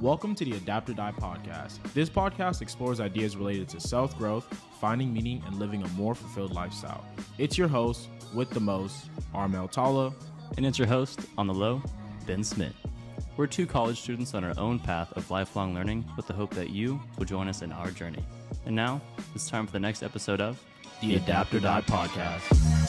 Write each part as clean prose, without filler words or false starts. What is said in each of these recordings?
Welcome to the Adapt or Die podcast. This podcast explores ideas related to self-growth, finding meaning, and living a more fulfilled lifestyle. It's your host, with the most, Armel Tala. And it's your host, on the low, Ben Smith. We're two college students on our own path of lifelong learning with the hope that you will join us in our journey. And now, it's time for the next episode of The Adapt or Die podcast.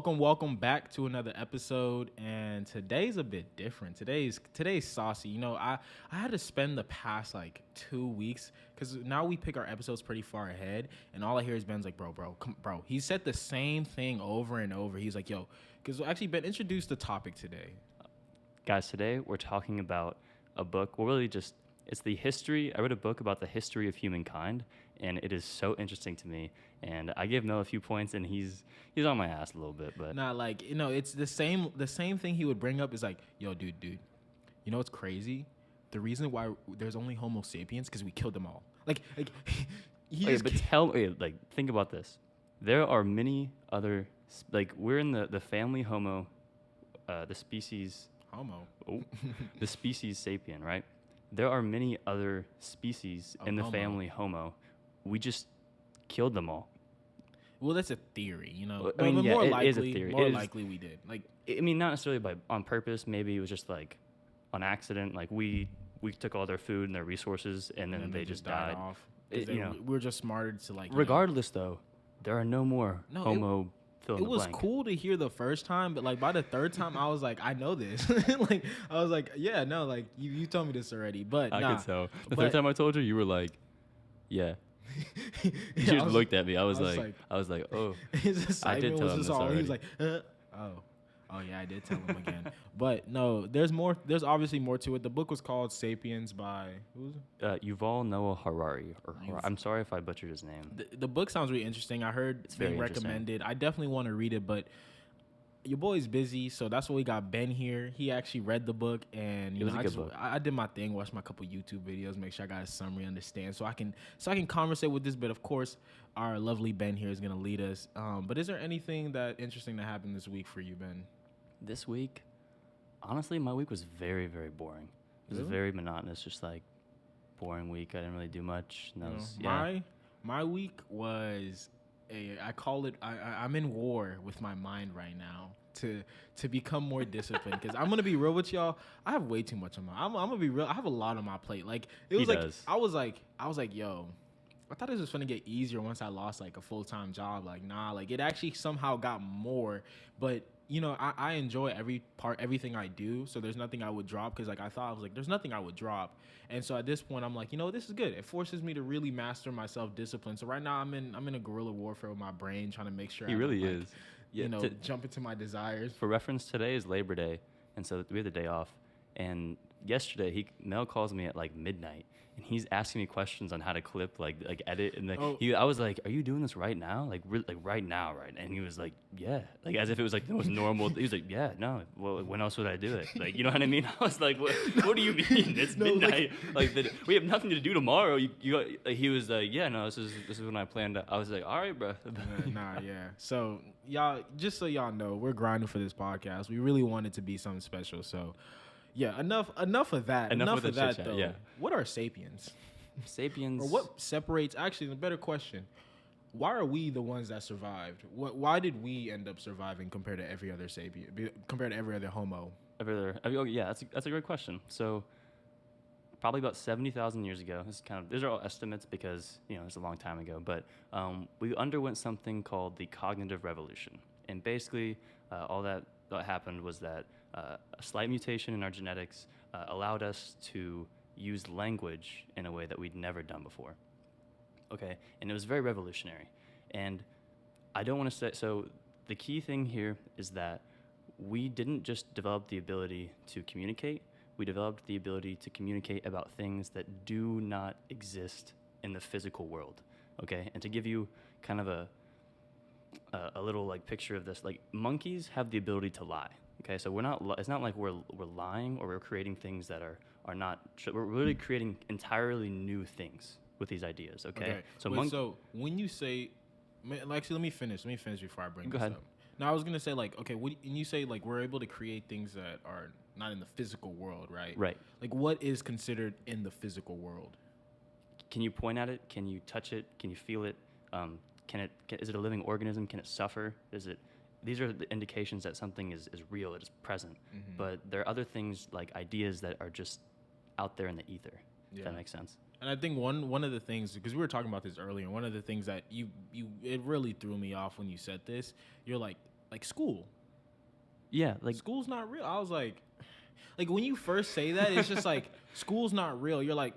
Welcome back to another episode, and today's a bit different. Today's saucy. You know, I had to spend the past like 2 weeks because now we pick our episodes pretty far ahead, and all I hear is Ben's like, bro. He said the same thing over and over. He's like, yo, because actually Ben introduced the topic today. Guys, today we're talking about a book. Well, really just, it's the history. I read a book about the history of humankind, and it is so interesting to me. And I gave Mel a few points, and he's on my ass a little bit. But not like, you know, it's the same thing he would bring up is like, yo, dude, you know what's crazy? The reason why there's only Homo sapiens because we killed them all. Like think about this. There are many other, like, we're in the family Homo, the species Homo, the species sapien, right? There are many other species in the family Homo. We just killed them all. Well, that's a theory, you know. I mean, yeah, it is a theory. More likely we did. Like, I mean, not necessarily on purpose. Maybe it was just like on accident. Like we took all their food and their resources, and then they just died off. We're just smarter to like. Regardless, though, there are no more Homo. It was cool to hear the first time, but like by the third time, I was like, I know this. Like I was like, yeah, no, like you told me this already, but I could tell. The third time I told you, you were like, yeah. You just looked at me. I was like, oh, I did tell him this already. He was like, oh yeah, I did tell him again. But no, there's more. There's obviously more to it. The book was called Sapiens by who's Yuval Noah Harari. I'm sorry if I butchered his name. The book sounds really interesting. I heard it's being recommended. I definitely want to read it, but your boy's busy, so that's why we got Ben here. He actually read the book, and I did my thing, watched my couple YouTube videos, make sure I got a summary, understand, so I can conversate with this. But of course, our lovely Ben here is gonna lead us. But is there anything that interesting that happened this week for you, Ben? This week, honestly, my week was very, very boring. It was a very monotonous, just like boring week. I didn't really do much. My week was. I call it. I'm in war with my mind right now to become more disciplined. Because I'm gonna be real with y'all. I have way too much on my. I'm gonna be real. I have a lot on my plate. Like it was I was like, yo, I thought this was gonna get easier once I lost like a full-time job. Like nah, like it actually somehow got more. But you know, I enjoy everything I do. So there's nothing I would drop because like I thought I was like, there's nothing I would drop. And so at this point, I'm like, you know, this is good. It forces me to really master my self-discipline. So right now I'm in a guerrilla warfare with my brain, trying to make sure he really is. Yeah, jump into my desires. For reference, today is Labor Day, and so we have the day off. And yesterday, Mel calls me at like midnight, and he's asking me questions on how to clip, like edit, and I was like, "Are you doing this right now? Like right now, right?" And he was like, "Yeah," like as if it was like the most normal. He was like, "Yeah, no. Well, when else would I do it? Like, you know what I mean?" I was like, "What do you mean? It's midnight. We have nothing to do tomorrow." He was like, "Yeah, no. This is when I planned." I was like, "All right, bro." Yeah. So y'all, just so y'all know, we're grinding for this podcast. We really want it to be something special. So. Yeah, enough of that. Enough of that, though. Yeah. What are sapiens? Sapiens. Or what separates? Actually, the better question: why are we the ones that survived? Why did we end up surviving compared to every other sapien? Compared to every other Homo? Yeah, that's a great question. So, probably about 70,000 years ago. These are all estimates because it's a long time ago. But we underwent something called the cognitive revolution, and basically all that happened was that a slight mutation in our genetics allowed us to use language in a way that we'd never done before. Okay, and it was very revolutionary. And I don't want to say, so the key thing here is that we didn't just develop the ability to communicate, we developed the ability to communicate about things that do not exist in the physical world. Okay, and to give you kind of a little like picture of this, like monkeys have the ability to lie. Okay, so it's not like we're lying or we're creating things that are not. We're really creating entirely new things with these ideas. Okay. Okay. So Wait, so when you say, actually, let me finish before I bring Go this ahead. up. Now, I was gonna say like, okay, and you say like we're able to create things that are not in the physical world, right? Right. Like, what is considered in the physical world? Can you point at it? Can you touch it? Can you feel it? Is it a living organism? Can it suffer? These are the indications that something is real, it is present. Mm-hmm. But there are other things like ideas that are just out there in the ether. Yeah. If that makes sense. And I think one of the things, because we were talking about this earlier, one of the things that it really threw me off when you said this, you're like school. Yeah, like School's not real. I was like when you first say that, it's just like school's not real. You're like,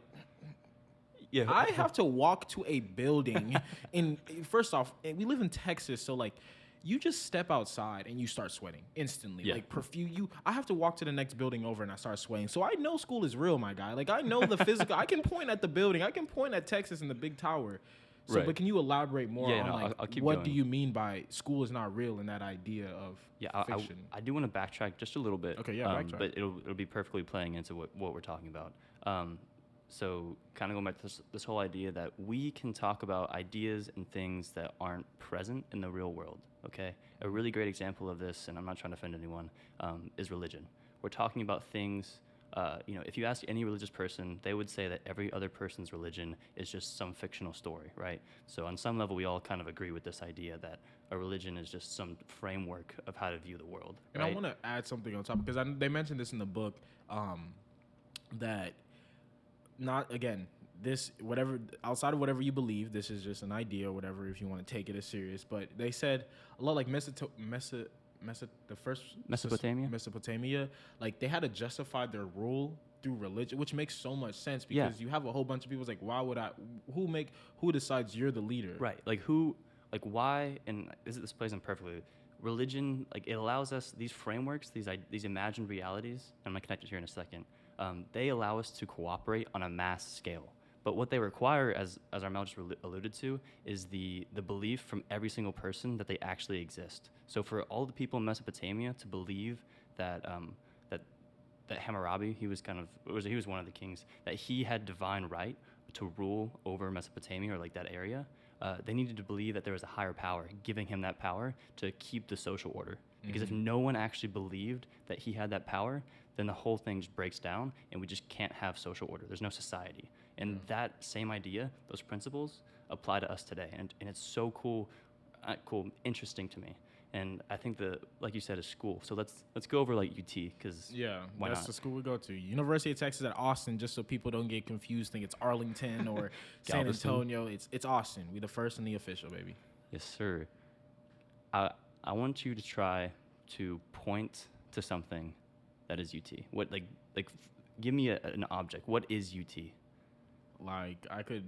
yeah. I have to walk to a building. And first off, we live in Texas, so like you just step outside and you start sweating instantly. Yeah. Like I have to walk to the next building over and I start sweating. So I know school is real, my guy. Like I know the physical. I can point at the building. I can point at Texas and the big tower. So, Right. But can you elaborate more on I'll keep what going. do you mean by school is not real in that idea of fiction? I do want to backtrack just a little bit. Okay, yeah, backtrack. But it'll be perfectly playing into what we're talking about. So kind of going back to this whole idea that we can talk about ideas and things that aren't present in the real world, okay? A really great example of this, and I'm not trying to offend anyone, is religion. We're talking about things, if you ask any religious person, they would say that every other person's religion is just some fictional story, right? So on some level, we all kind of agree with this idea that a religion is just some framework of how to view the world, And right? I want to add something on top because they mentioned this in the book that not again this whatever outside of whatever you believe, this is just an idea or whatever if you want to take it as serious. But they said a lot like Mesopotamia, like they had to justify their rule through religion, which makes so much sense because you have a whole bunch of people like, who decides you're the leader? Right. Why, and this plays in perfectly. Religion, like it allows us these frameworks, these imagined realities, and I'm gonna connect it here in a second. They allow us to cooperate on a mass scale. But what they require, as Armel just alluded to, is the belief from every single person that they actually exist. So for all the people in Mesopotamia to believe that that Hammurabi, he was one of the kings, that he had divine right to rule over Mesopotamia or like that area, they needed to believe that there was a higher power giving him that power to keep the social order. Because if no one actually believed that he had that power, then the whole thing just breaks down and we just can't have social order. There's no society. And that same idea, those principles, apply to us today. And it's so cool, interesting to me. And I think like you said, is school. So let's go over like UT because why that's not? the school we go to. University of Texas at Austin, just so people don't get confused, think it's Arlington or San Galveston. Antonio. It's Austin. We the first and the official, baby. Yes, sir. I want you to try to point to something that is UT. What give me an object. What is UT? Like I could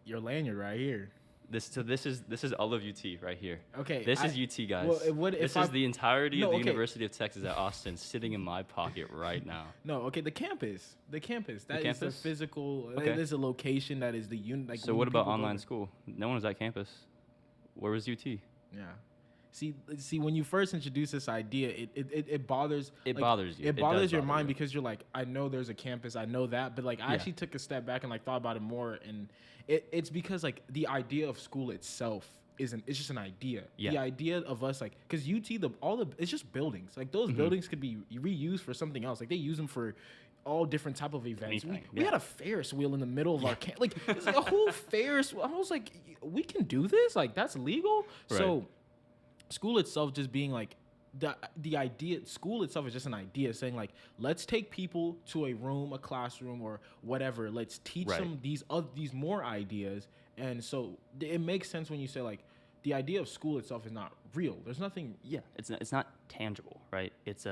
your lanyard right here. This is all of UT right here. Okay, This is UT, guys. Well, this is the entirety of the University of Texas at Austin sitting in my pocket right now. No, okay, the campus. That is the campus? physical. Okay. It is a location that is the unit. So what about online school? No one was at campus. Where was UT? Yeah. See, when you first introduce this idea, it bothers. It bothers you. It bothers your bother mind you. because you're like, I know there's a campus, I know that, but I actually took a step back and thought about it more, and it's because the idea of school itself it's just an idea. Yeah. The idea of us because UT it's just buildings. Those buildings could be reused for something else. They use them for all different type of events. We had a Ferris wheel in the middle of our camp. It's a whole Ferris wheel. I was like, we can do this? That's legal? Right. So school itself just being the idea, school itself is just an idea saying let's take people to a room, a classroom or whatever. Let's teach them these more ideas. And so it makes sense when you say the idea of school itself is not real. There's nothing. Yeah, it's not tangible, right? It's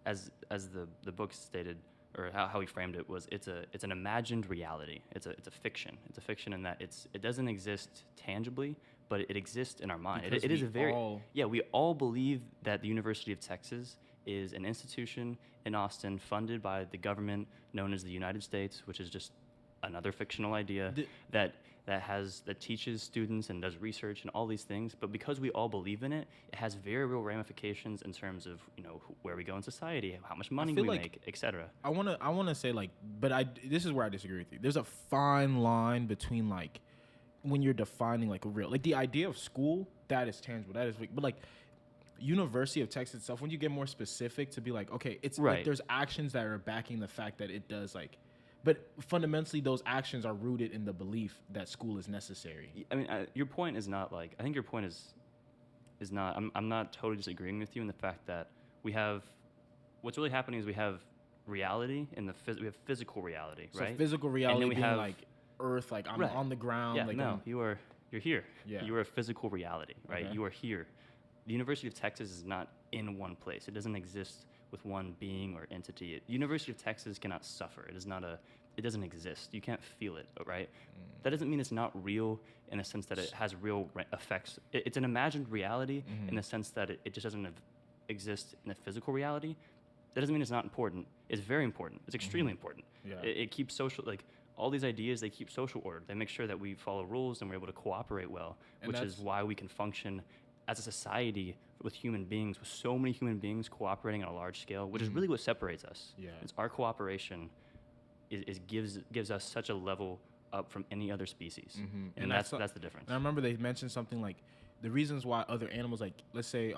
as the book stated, or how he framed it was it's an imagined reality. It's a fiction. It's a fiction in that it doesn't exist tangibly, but it exists in our mind. It is a very we all believe that the University of Texas is an institution in Austin funded by the government known as the United States, which is just another fictional idea that teaches students and does research and all these things. But because we all believe in it, it has very real ramifications in terms of where we go in society, how much money we make, etc. I wanna say this is where I disagree with you. There's a fine line between like when you're defining like a real, like the idea of school, that is tangible, that is, but like University of Texas itself, when you get more specific to be like, okay, it's like there's actions that are backing the fact that it does like, but fundamentally those actions are rooted in the belief that school is necessary. I mean, your point is not like, I think your point is not, I'm not totally disagreeing with you in the fact that we have, what's really happening is we have reality and we have physical reality, right? So physical reality being like Earth, like I'm on the ground. Yeah, like you're here. Yeah. You are a physical reality, right? Okay. You are here. The University of Texas is not in one place. It doesn't exist with one being or entity. University of Texas cannot suffer. It doesn't exist. You can't feel it, right? That doesn't mean it's not real in a sense that it has real effects. It's an imagined reality in the sense that it just doesn't exist in a physical reality. That doesn't mean it's not important. It's very important. It's extremely important. Yeah. It keeps social, like all these ideas, they keep social order. They make sure that we follow rules and we're able to cooperate well, which is why we can function as a society with human beings, with so many human beings cooperating on a large scale, which is really what separates us. Yeah. It's our cooperation gives us such a level up from any other species. And that's the difference. And I remember they mentioned something like the reasons why other animals, like let's say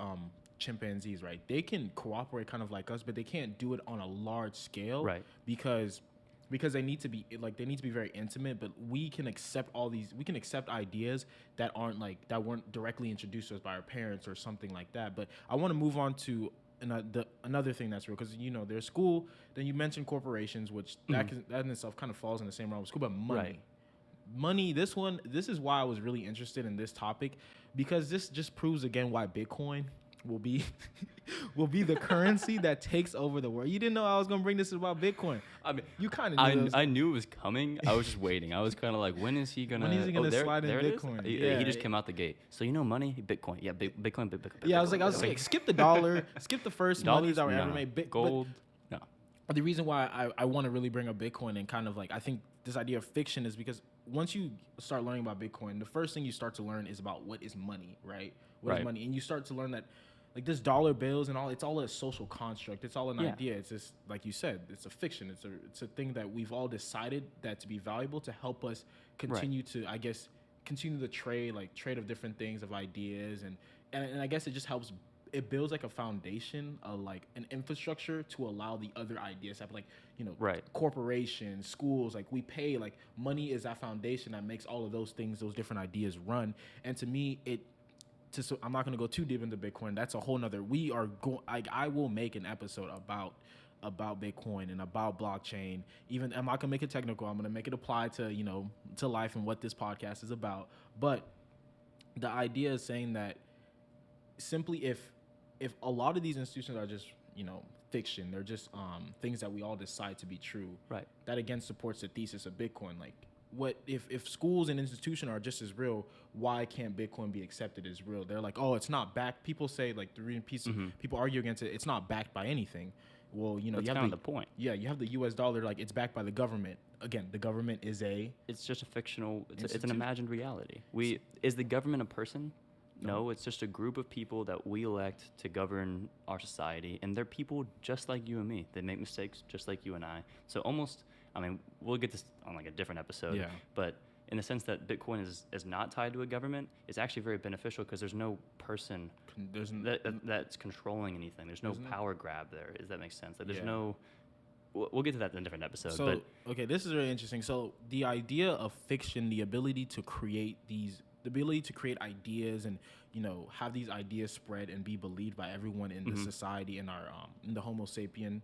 chimpanzees, right? They can cooperate kind of like us, but they can't do it on a large scale, right? Because they need to be very intimate, but we can accept ideas that weren't directly introduced to us by our parents or something like that. But I want to move on to another thing that's real, because there's school, then you mentioned corporations, which that in itself kind of falls in the same realm with school, but money, this is why I was really interested in this topic, because this just proves again why Bitcoin will be the currency that takes over the world. You didn't know I was gonna bring this about Bitcoin. I mean, you kind of knew. I knew it was coming. I was just waiting. I was kind of like, when is he gonna slide in Bitcoin? He just came out the gate. So money, Bitcoin. Yeah, Bitcoin. Yeah, I was like, skip the dollar, skip the first money that were ever made. Gold. No. The reason why I want to really bring up Bitcoin and kind of like I think this idea of fiction is because once you start learning about Bitcoin, the first thing you start to learn is about what is money, right? What is money, and you start to learn that. Like this dollar bills and all, it's all a social construct. It's all an idea. It's just like you said, it's a fiction. It's a thing that we've all decided that to be valuable to help us continue to, I guess, continue the trade of different things, of ideas, and I guess it just helps. It builds like a foundation, like an infrastructure to allow the other ideas to happen. Like corporations, schools, like we pay. Like money is that foundation that makes all of those things, those different ideas run. And to me, so I'm not going to go too deep into Bitcoin. That's a whole nother. I will make an episode about Bitcoin and about blockchain. Even I'm not going to make it technical. I'm going to make it apply to to life and what this podcast is about. But the idea is saying that simply if a lot of these institutions are just fiction, they're just things that we all decide to be true. Right. That again supports the thesis of Bitcoin. Like, what if schools and institutions are just as real, why can't Bitcoin be accepted as real? They're like, oh, it's not backed. People say, like, the reading piece, people argue against it. It's not backed by anything. Well, that's you have kind of the point. Yeah, you have the U.S. dollar, like it's backed by the government. Again, the government is it's just a fictional. It's an imagined reality. Is the government a person? No, it's just a group of people that we elect to govern our society, and they're people just like you and me. They make mistakes just like you and I. So almost. I mean, we'll get this on like a different episode, but in the sense that Bitcoin is not tied to a government, it's actually very beneficial because there's no person that's controlling anything. There's no power grab there. Does that make sense? Like, there's no. We'll get to that in a different episode. So, okay, this is really interesting. So the idea of fiction, the ability to create ideas and have these ideas spread and be believed by everyone in the society, in our in the Homo sapien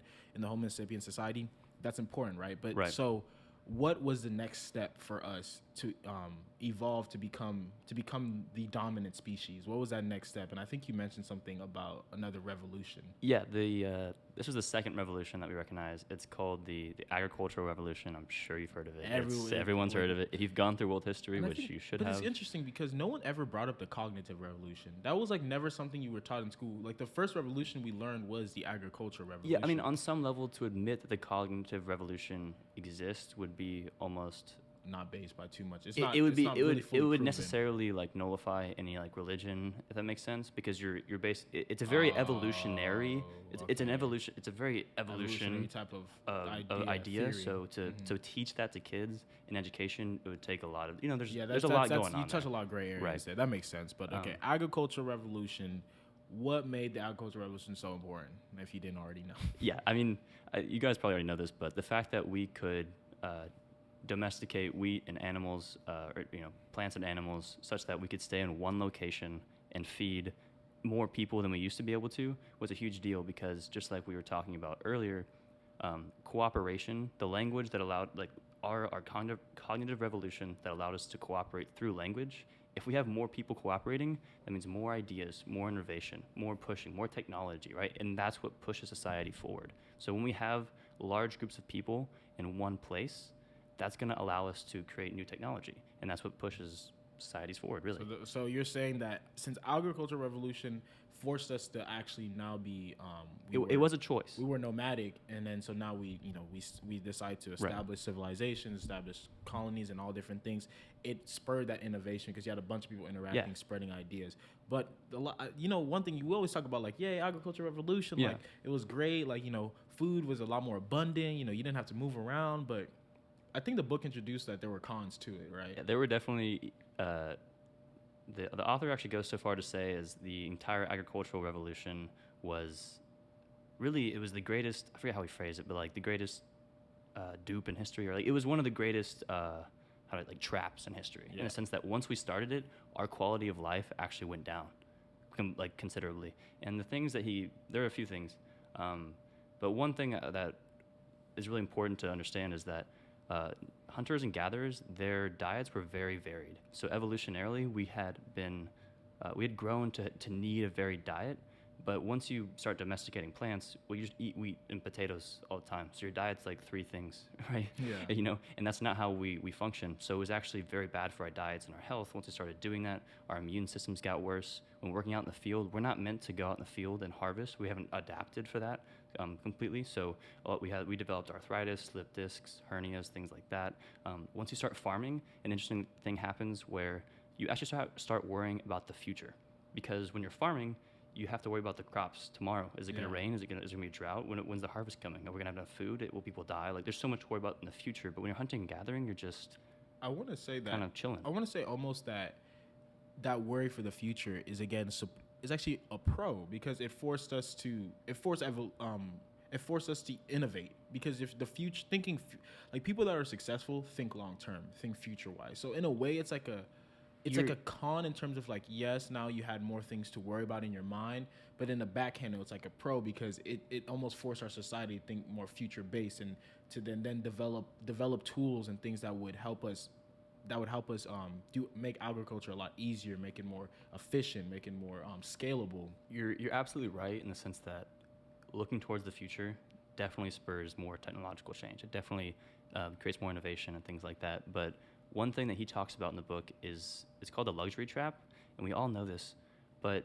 society. That's important, right? But so what was the next step for us to evolve to become the dominant species? What was that next step? And I think you mentioned something about another revolution. Yeah, the this was the second revolution that we recognize. It's called the agricultural revolution. I'm sure you've heard of it. Everyone's heard of it. If you've gone through world history, which you should have. But it's interesting because no one ever brought up the cognitive revolution. That was like never something you were taught in school. Like the first revolution we learned was the agricultural revolution. Yeah, I mean, on some level, to admit that the cognitive revolution exists would be almost not based by too much. It would necessarily like nullify any like religion, if that makes sense, because you're based. It's a very evolutionary. It's an evolution. It's a very evolutionary type of idea. Theory. So to teach that to kids in education, it would take a lot of there's a lot going on. You touch a lot of gray areas right. there. That makes sense. But okay, agricultural revolution. What made the agricultural revolution so important? If you didn't already know. Yeah, I mean, you guys probably already know this, but the fact that we could domesticate wheat and animals, or plants and animals, such that we could stay in one location and feed more people than we used to be able to, was a huge deal. Because just like we were talking about earlier, cooperation, the language that allowed, like our cognitive revolution that allowed us to cooperate through language. If we have more people cooperating, that means more ideas, more innovation, more pushing, more technology, right? And that's what pushes society forward. So when we have large groups of people in one place, that's going to allow us to create new technology, and that's what pushes societies forward, really. So you're saying that since agricultural revolution forced us to actually now be, it was a choice. We were nomadic, and then so now we decide to establish civilizations, establish colonies, and all different things. It spurred that innovation because you had a bunch of people interacting, spreading ideas. But one thing you always talk about, like, agricultural revolution, like it was great, like food was a lot more abundant. You didn't have to move around, but I think the book introduced that there were cons to it, right? Yeah, there were definitely. The author actually goes so far to say as the entire agricultural revolution was really, it was the greatest. I forget how he phrased it, but like the greatest dupe in history, or like it was one of the greatest traps in history. In the sense that once we started it, our quality of life actually went down, considerably. And the things that there are a few things, but one thing that is really important to understand is that. Hunters and gatherers, their diets were very varied. So evolutionarily, we had grown to need a varied diet. But once you start domesticating plants, you just eat wheat and potatoes all the time. So your diet's like 3 things, right? Yeah. And that's not how we function. So it was actually very bad for our diets and our health. Once we started doing that, our immune systems got worse. When working out in the field, we're not meant to go out in the field and harvest. We haven't adapted for that completely. So we developed arthritis, slip discs, hernias, things like that. Once you start farming, an interesting thing happens where you actually start worrying about the future. Because when you're farming, you have to worry about the crops tomorrow. Is it going to rain? Is there going to be a drought? When's the harvest coming? Are we going to have enough food? Will people die? Like, there's so much to worry about in the future. But when you're hunting and gathering, you're just I want to say that kind of chilling. I want to say almost that worry for the future is actually a pro, because it forced us to innovate. Because if the future like people that are successful think long term, think future wise. So in a way, it's like a con in terms of like, yes, now you had more things to worry about in your mind, but in the backhand, it's like a pro because it almost forced our society to think more future based and to then develop tools and things that would help us make agriculture a lot easier, make it more efficient, make it more scalable. You're absolutely right in the sense that looking towards the future definitely spurs more technological change. It definitely creates more innovation and things like that. But one thing that he talks about in the book is it's called the luxury trap, and we all know this. But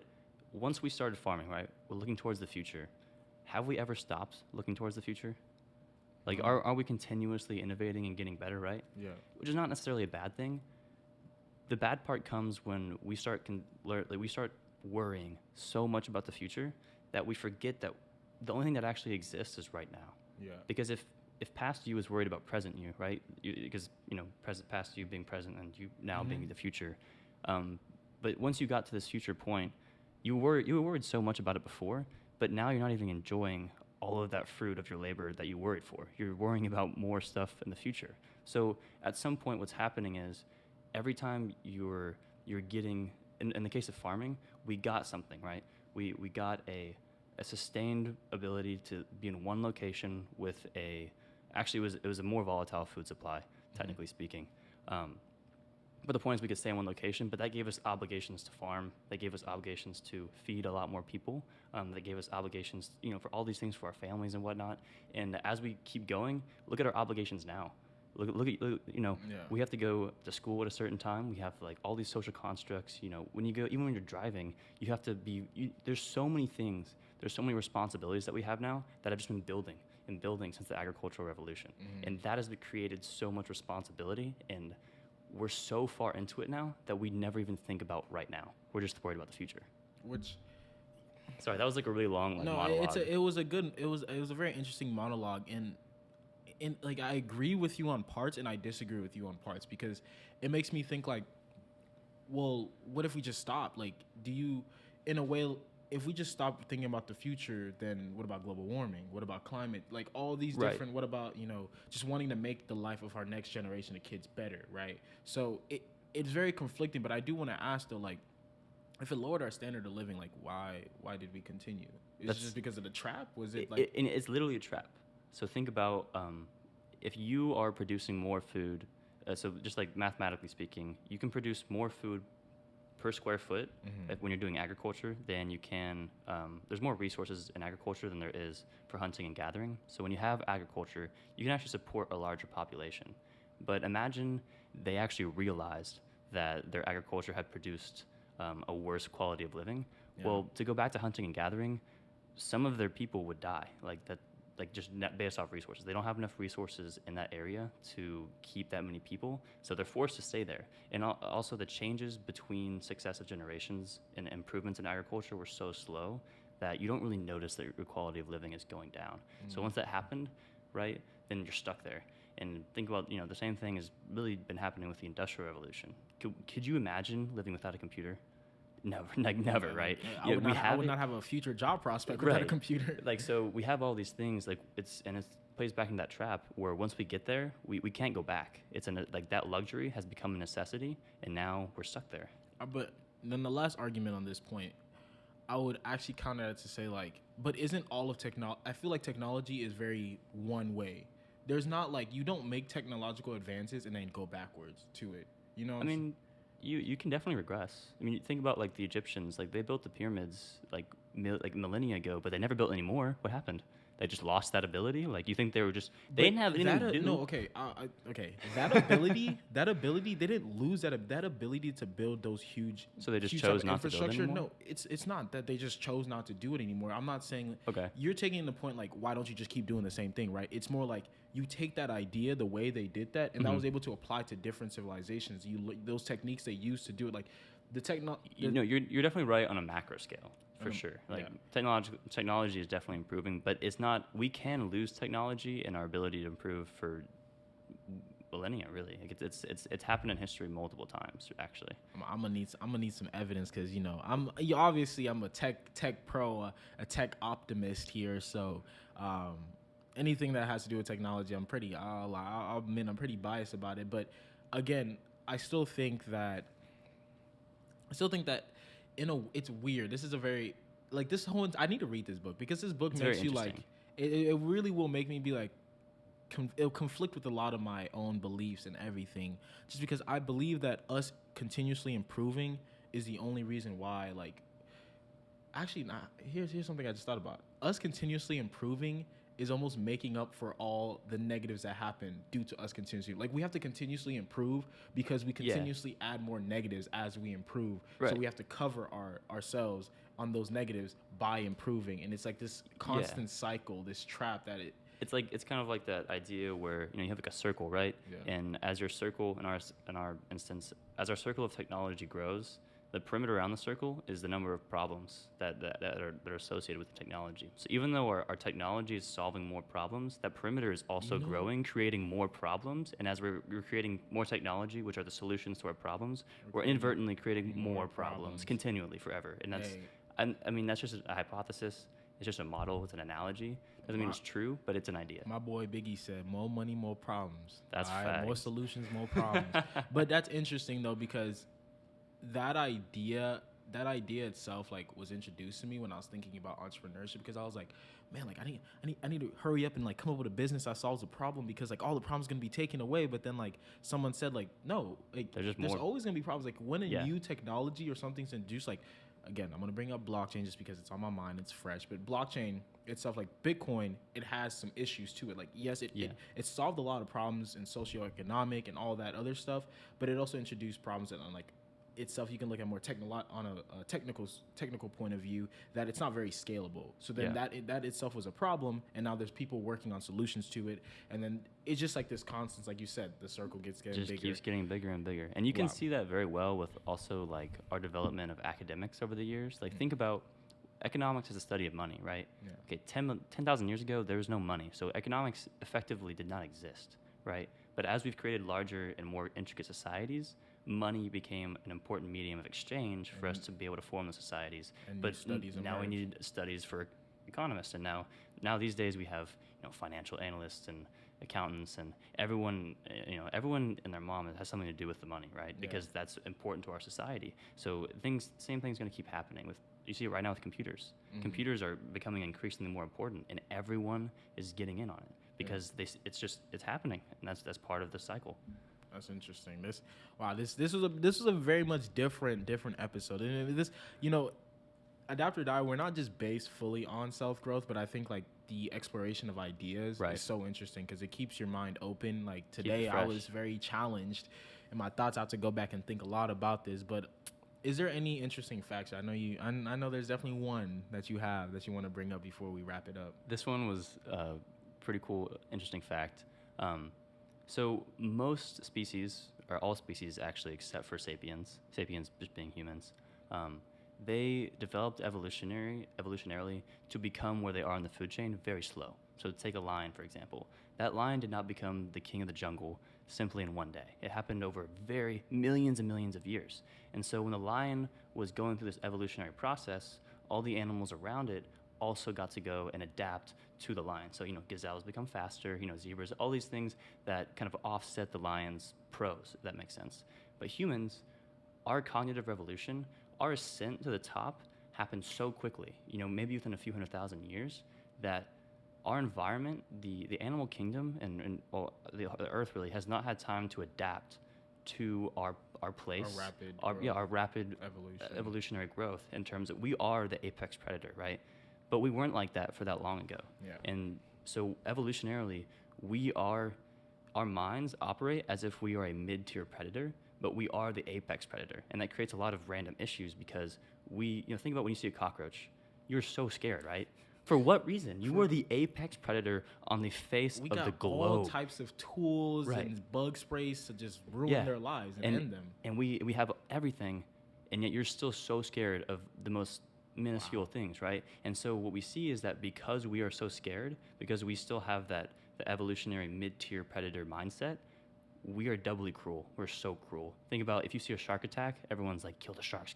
once we started farming, right, we're looking towards the future. Have we ever stopped looking towards the future? Like, are we continuously innovating and getting better, right? Yeah. Which is not necessarily a bad thing. The bad part comes when we start worrying so much about the future that we forget that the only thing that actually exists is right now. Yeah. Because if past you is worried about present you, right? Because past you being present and you now being the future. But once you got to this future point, you were worried so much about it before, but now you're not even enjoying all of that fruit of your labor that you worried for. You're worrying about more stuff in the future. So at some point, what's happening is every time you're getting, in the case of farming, we got something, right? We got a sustained ability to be in one location with it was a more volatile food supply, technically speaking. But the point is we could stay in one location, but that gave us obligations to farm. That gave us obligations to feed a lot more people. That gave us obligations, for all these things for our families and whatnot. And as we keep going, look at our obligations now. Look, we have to go to school at a certain time. We have like all these social constructs. When you go, even when you're driving, you have to be. There's so many things. There's so many responsibilities that we have now that have just been building and building since the agricultural revolution, and that has created so much responsibility. And we're so far into it now that we never even think about right now. We're just worried about the future. Sorry, that was like a really long monologue. It was a very interesting monologue, and like I agree with you on parts and I disagree with you on parts, because it makes me think like, well, what if we just stop? Like, in a way, if we just stop thinking about the future, then what about global warming? What about climate? Like all these different, what about, just wanting to make the life of our next generation of kids better, right? So it's very conflicting, but I do want to ask though, like, if it lowered our standard of living, like why did we continue? Is it just because of the trap? Was it like... It's literally a trap. So think about if you are producing more food, so just like mathematically speaking, you can produce more food per square foot when you're doing agriculture than you can. There's more resources in agriculture than there is for hunting and gathering. So when you have agriculture, you can actually support a larger population. But imagine they actually realized that their agriculture had produced a worse quality of living. Yeah. Well, to go back to hunting and gathering, some of their people would die, just based off resources. They don't have enough resources in that area to keep that many people, so they're forced to stay there. And also the changes between successive generations and improvements in agriculture were so slow that you don't really notice that your quality of living is going down. So once that happened, right, then you're stuck there. And think about, the same thing has really been happening with the Industrial Revolution. Could you imagine living without a computer? Never, right? I would not have a future job prospect without a computer. So we have all these things, it plays back into that trap where once we get there, we can't go back. It's that luxury has become a necessity, and now we're stuck there. But then the last argument on this point, I would actually counter that to say but isn't all of technology? I feel like technology is very one way. There's not you don't make technological advances and then go backwards to it. You can definitely regress. You think about the Egyptians. They built the pyramids millennia ago, but they never built any more. What happened? They just lost that ability. You think they were just didn't have anything to do? No, okay. That ability, they didn't lose that ability to build those huge. So they just chose not to build anymore? No, it's not that they just chose not to do it anymore. I'm not saying. Okay. You're taking the point why don't you just keep doing the same thing, right? It's more you take that idea, the way they did that, and that was able to apply to different civilizations. Those techniques they used to do it, the technology. You're definitely right on a macro scale. For sure. Technology is definitely improving, but it's not, we can lose technology and our ability to improve for millennia, really. It's happened in history multiple times, actually. I'm gonna need some evidence, because I'm a tech pro, a tech optimist here, so anything that has to do with technology, I'll admit I'm pretty biased about it. But again, I still think that it's weird. This is a very this whole. I need to read this book, because this book makes you it really will make me be it'll conflict with a lot of my own beliefs and everything, just because I believe that us continuously improving is the only reason why. Actually, not. Here's something I just thought about. Us continuously improving is almost making up for all the negatives that happen due to us continuously. We have to continuously improve because we continuously add more negatives as we improve. Right. So we have to cover ourselves on those negatives by improving. And it's this constant cycle, this trap that it's kind of like that idea where, you have a circle, right? Yeah. And as your circle, in our instance, as our circle of technology grows, the perimeter around the circle is the number of problems that are associated with the technology. So even though our technology is solving more problems, that perimeter is also growing, creating more problems. And as we're creating more technology, which are the solutions to our problems, we're inadvertently creating more problems continually forever. And that's, that's just a hypothesis. It's just a model. It's an analogy. Doesn't mean it's true, but it's an idea. My boy Biggie said, more money, more problems. That's right. More solutions, more problems. But that's interesting, though, because that idea, that idea itself like was introduced to me when I was thinking about entrepreneurship, because I was like, man, like I need to hurry up and like come up with a business that solves a problem, because like all the problems gonna be taken away. But then like someone said like, no, like there's always gonna be problems. Like when a new technology or something's introduced, like again, I'm gonna bring up blockchain just because it's on my mind, it's fresh. But blockchain itself, like Bitcoin, it has some issues to it. Like yes, it solved a lot of problems in socioeconomic and all that other stuff, but it also introduced problems that on like itself you can look at more on a technical point of view, that it's not very scalable. So then that itself was a problem, and now there's people working on solutions to it, and then it's just like this constant, like you said, the circle keeps getting bigger and bigger. And you can see that very well with also like our development of academics over the years. Like think about economics as a study of money, right? Okay, 10,000 years ago there was no money, so economics effectively did not exist, right? But as we've created larger and more intricate societies, money became an important medium of exchange for us to be able to form the societies. And but now we need studies for economists, and now these days we have financial analysts and accountants, and everyone and their mom has something to do with the money, right? Because that's important to our society. So same thing's going to keep happening with. You see it right now with computers. Computers are becoming increasingly more important, and everyone is getting in on it because it's happening, and that's part of the cycle. That's interesting. This was a very much different episode. And this, Adapt or Die, we're not just based fully on self-growth, but I think like the exploration of ideas is so interesting because it keeps your mind open. Like today I was very challenged in my thoughts. I have to go back and think a lot about this. But is there any interesting facts? I know there's definitely one that you have that you want to bring up before we wrap it up. This one was a pretty cool, interesting fact. So most species, or all species actually, except for sapiens just being humans, they developed evolutionarily to become where they are in the food chain very slow. So take a lion, for example. That lion did not become the king of the jungle simply in one day. It happened over millions and millions of years. And so when the lion was going through this evolutionary process, all the animals around it also got to go and adapt to the lion. So, gazelles become faster, zebras, all these things that kind of offset the lion's pros, if that makes sense. But humans, our cognitive revolution, our ascent to the top happened so quickly, maybe within a few 100,000 years, that our environment, the animal kingdom, and the Earth really has not had time to adapt to our place, our rapid evolutionary growth, in terms of we are the apex predator, right? But we weren't like that for that long ago. And so evolutionarily, our minds operate as if we are a mid-tier predator, but we are the apex predator. And that creates a lot of random issues because think about when you see a cockroach, you're so scared, right? For what reason? You were the apex predator on the face of the globe. We got all types of tools and bug sprays to just ruin their lives and end them. And we have everything, and yet you're still so scared of the most minuscule things, right? And so what we see is that because we are so scared, because we still have the evolutionary mid-tier predator mindset, we are doubly cruel. We're so cruel. Think about if you see a shark attack, everyone's like, kill the sharks,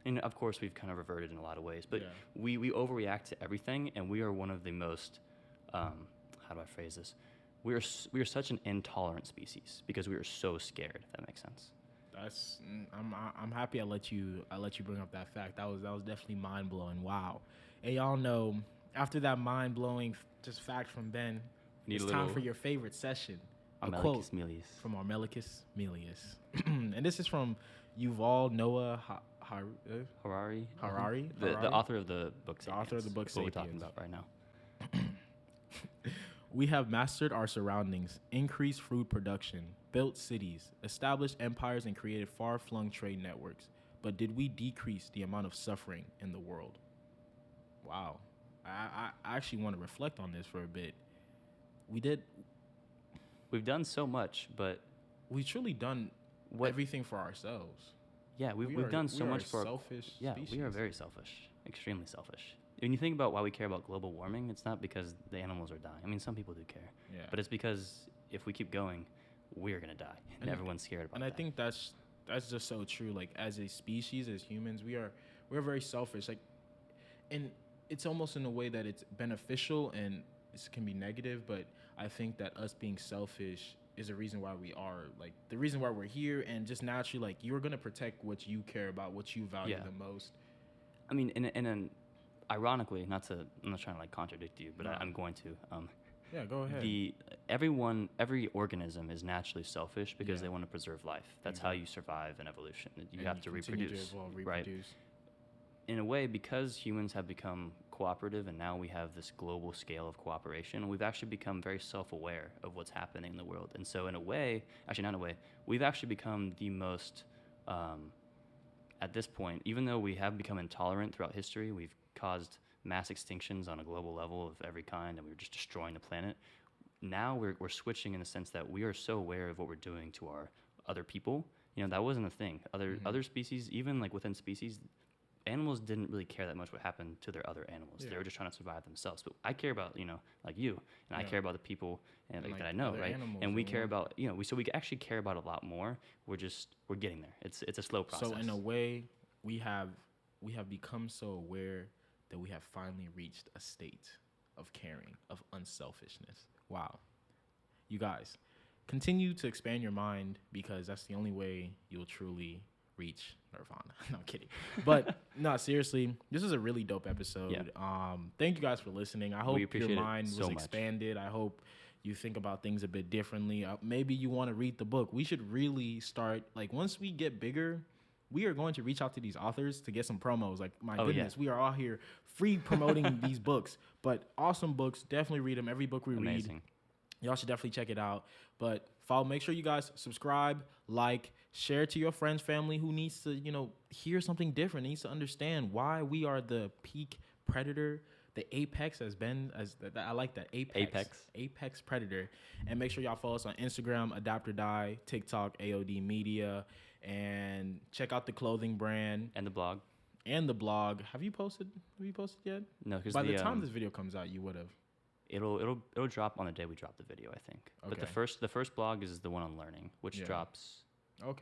and of course we've kind of reverted in a lot of ways, but we overreact to everything, and we are one of the most, how do I phrase this? We are such an intolerant species because we are so scared, if that makes sense. I'm happy I let you bring up that fact. That was definitely mind blowing. Wow. Hey, y'all know, after that mind blowing just fact from Ben, it's time for your favorite session. A quote from Armelicus Milius. And this is from Yuval Noah Harari. The author of the book Sapiens. The author of the book Sapiens. What we're talking about right now. We have mastered our surroundings, increased food production, built cities, established empires, and created far-flung trade networks. But did we decrease the amount of suffering in the world? Wow. I actually want to reflect on this for a bit. We've done so much, but we've truly done everything for ourselves. Yeah, we've done so much for selfish. Species. We are very selfish, extremely selfish. When you think about why we care about global warming, it's not because the animals are dying. I mean, some people do care, but it's because if we keep going, we're gonna die, and everyone's scared about that. And I think that's just so true. Like as a species, as humans, we're very selfish. Like, and it's almost in a way that it's beneficial and it can be negative, but I think that us being selfish is the reason why we are like the reason why we're here, and just naturally like you're gonna protect what you care about, what you value the most. I mean, in an ironically, I'm not trying to like contradict you, but I'm going to. Yeah, go ahead. Every organism is naturally selfish because they want to preserve life. That's how you survive in evolution. You have to reproduce, right? In a way, because humans have become cooperative and now we have this global scale of cooperation, we've actually become very self-aware of what's happening in the world. And so in a way, actually not in a way, we've actually become the most, at this point, even though we have become intolerant throughout history, we've caused mass extinctions on a global level of every kind, and we're just destroying the planet. Now we're switching in the sense that we are so aware of what we're doing to our other people. You know, that wasn't a thing. Other species, even like within species, animals didn't really care that much what happened to their other animals. They were just trying to survive themselves. But I care about, like you, and I care about the people and like, that I know, right? And we care about, so we actually care about a lot more. We're getting there. It's a slow process. So in a way, we have become so aware that we have finally reached a state of caring, of unselfishness. Wow. You guys, continue to expand your mind, because that's the only way you'll truly reach nirvana. No, I'm kidding. But no, seriously, this is a really dope episode. Yeah. Thank you guys for listening. I hope your mind was expanded. I hope you think about things a bit differently. Maybe you want to read the book. We should really start, like, once we get bigger, we are going to reach out to these authors to get some promos. Like, my goodness, we are all here free promoting these books. But awesome books. Definitely read them. Every book we read. Y'all should definitely check it out. But make sure you guys subscribe, like, share to your friends, family who needs to, hear something different, needs to understand why we are the peak predator, the apex I like that, apex predator. And make sure y'all follow us on Instagram, Adapt or Die, TikTok, AOD Media, and check out the clothing brand and the blog. Have you posted yet? No, because by the time this video comes out, you would have. It'll drop on the day we drop the video, I think. Okay. But the first blog is the one on learning, which drops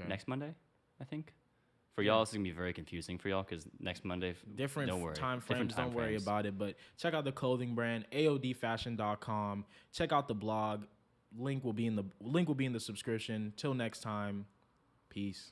next Monday, I think. For y'all, it's gonna be very confusing for y'all because next Monday, different time frames. Don't worry about it. But check out the clothing brand, AODfashion.com. Check out the blog. Link will be in the subscription. Till next time, peace.